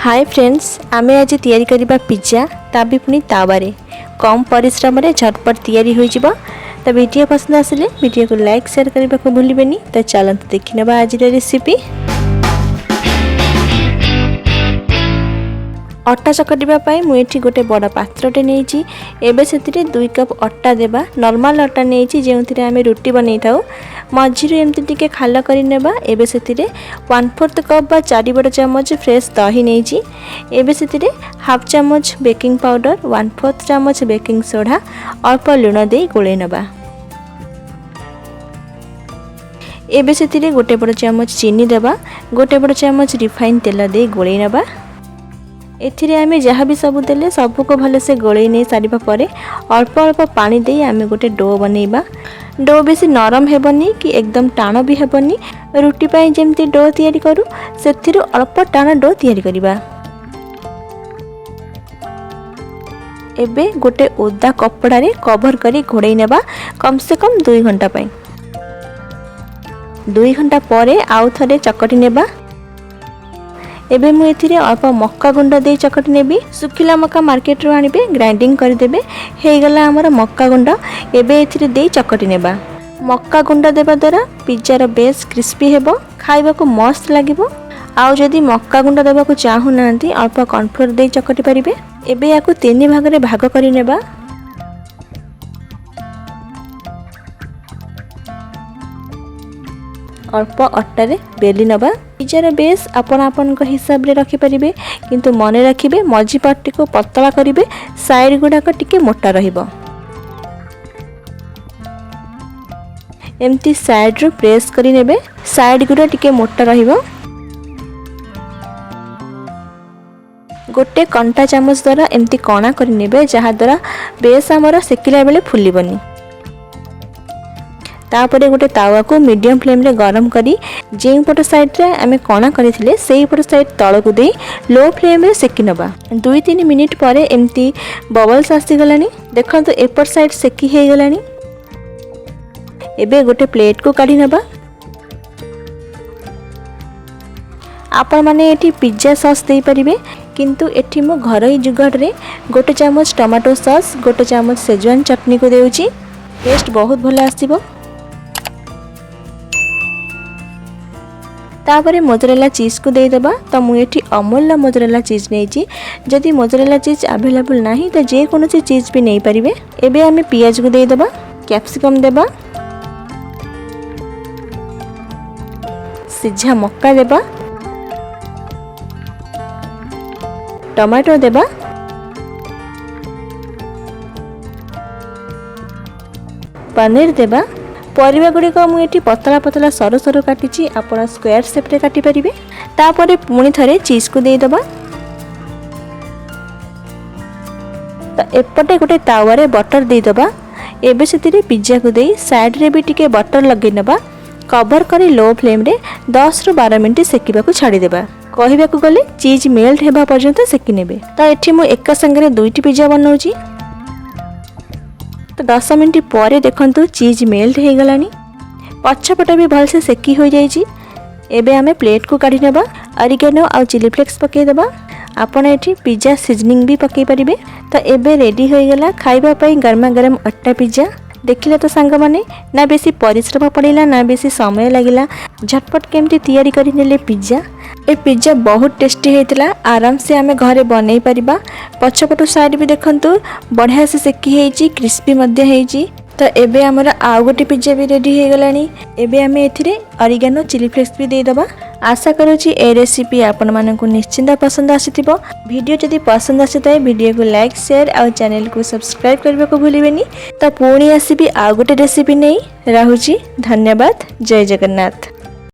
Hi friends, आमे आज तैयारी करिबा पिज्जा ताबी पुनी तावारे कम परिश्रम रे झटपट तैयारी होई जिवो। तो वीडियो पसंद आसिले वीडियो को लाइक शेयर करबा को भूलिबेनी। तो चलंत देखिनबा आज रेसिपी। अट्टा चकटिबा पाई मु एठी गोटे बड़ पात्रटे नेइची। एबे सेतिरे 2 कप अट्टा देबा। नॉर्मल अट्टा नेइची जेउथिरे आमे रोटी बनै थाउ। मझिरे एमती टिके खाल करि नेबा। एबे सेतिरे 1/4 कप बा 4 बड़ चम्मच फ्रेश दही नेइची। एबे सेतिरे हाफ चम्मच बेकिंग पाउडर, 1/4 चम्मच बेकिंग सोडा, अल्प लूण दे गोळे नेबा। एबे सेतिरे गोटे बड़ चम्मच चीनी देबा। गोटे बड़ चम्मच रिफाइन तेल दे गोळे नेबा। एथिरे आमे जहाँ भी सब देले सब को भले से गोळे नै सारिबा परे अल्प अल्प पानी दे आमे गोटे डो बनेबा। डो बेसी नरम हेबनी कि एकदम टाण भी हेबनी। रोटी पाई जेमती डो तैयारी करू सेथिरु अल्प टाण डो तैयारी करिबा। एबे गोटे ओदा कपड़ा रे कवर करी घोड़ै नेबा कम से कम 2 घंटा पाई। 2 घंटा परे आउ थरे चकटी नेबा। एबे मु एथिरे अल्प मक्का गुंड दे चकटी नेबी। सुखिला मक्का मार्केट रो आनिबे, ग्राइंडिंग कर देबे। हे गला हमर मक्का गुंड। एबे एथिरे दे चकटी नेबा। मक्का गुंड देबा द्वारा पिज्जा रो बेस क्रिस्पी हेबो, खाइबा को मस्त लागिबो। आउ जदी मक्का गुंड देबा को चाहू नांती अल्प कॉर्नफ्लोर दे चकटी परिबे। एबे याकू 3 भाग रे भाग करि नेबा। अल्प अट्टा रे बेली नबा। पिज्जार बेस आपन हिसाब रे रखि परिबे, किंतु मने रखिबे मझी पार्टी को पतला करिबे, साइड गुडा को टिके मोटा रहिबो। एमती साइड रो प्रेस करि नेबे, साइड गुडा टिके मोटा रहिबो। गोटे कंटा चामच द्वारा एमती कणा करि नेबे, जहा द्वारा बेस हमर सेकिला बेले फुलिबनी। तापरे गोटे तावा को मीडियम फ्लेम रे गरम करी जे पट साइड रे आमे कणा करिथिले सेही पट साइड तळ को दे लो फ्लेम रे सेकी नबा। 2-3 मिनिट परे एमती बबल्स आसी गलानी। देखंतु एपर साइड सेकी हे गलानी। एबे गोटे प्लेट को काढी नबा। आपण माने एठी पिज्जा सॉस देई परिबे, किंतु एठी मो घरई जुगाड़ रे गोटे चम्मच टमाटो सॉस, गोटे चम्मच सेजवान चटनी को देउची। टेस्ट बहुत भले आसीबो। तापरे मोजरेला चीज को दे देबा। तो मु एठी अमूल मोजरेला चीज नेची। जदि मोजरेला चीज अवेलेबल नाही तो जे कोनोसी चीज भी नै परिबे। एबे हमें पियाज को दे देबा, कैप्सिकम देबा, सिझा मक्का देबा, टमाटो देबा, पनीर देबा। परिबा गुडी को मु एठी पतला पतला सरो सरो काटिची, आपण स्क्वायर शेप रे काटी परिबे। तापरे पुणी थरे चीज को दे देबा। तो एपटे गोटे तावा रे बटर दे देबा। एबे सेतिरे पिज्जा को दे साइड रे भी टिके बटर लगे नबा। कवर करी लो फ्लेम रे 10 रु 12 मिनिट सेकिबा को छाडी देबा। कहिबा को गले चीज मेल्ट हेबा पर्यंत सेकी नेबे। तो एठी मु एक संगे 2टी पिज्जा बनाउची। तो 10 मिनिट पर देखंतु चीज मेल्ट हो गलानी। पछपट भी भल से सेकी हो जाइए। एबे हमें प्लेट को काढी नेबा। ऑरिगेनो और चिली फ्लेक्स पके देबा। आपण एठी पिज्जा सीजनिंग भी पके परिबे। तो एबे रेडी हो गला खाइबा पई गरमा गरम अट्टा पिज्जा। देखिले तो सांग माने ना बेसी परिश्रम पड़ेला ना बेसी समय लागिला। झटपट केमती तैयारी करि नेले पिज्जा। ए पिज्जा बहुत टेस्टी हेतिला। आराम से आमे घरे बनै परिबा। पछपटु साइड भी देखंतु बढ़िया से सेकी हेची, क्रिस्पी मध्य हेची। तो एबे हमरा आउ गोटे पिज्जा भी रेडी हे गलानी। एबे हमें एथिरे ऑरिगेनो चिली फ्लेक्स भी दे दबा। आशा करूची ए रेसिपी आपण मानकु निश्चिंत पसंद आसीथिबो। वीडियो जदि पसंद आसीताय वीडियो को लाइक शेयर और चैनल को सब्सक्राइब करबा को भूलिबेनी। तो पुणी आसीबी आउ गोटे रेसिपी नै। राहुची, धन्यवाद। जय जगन्नाथ।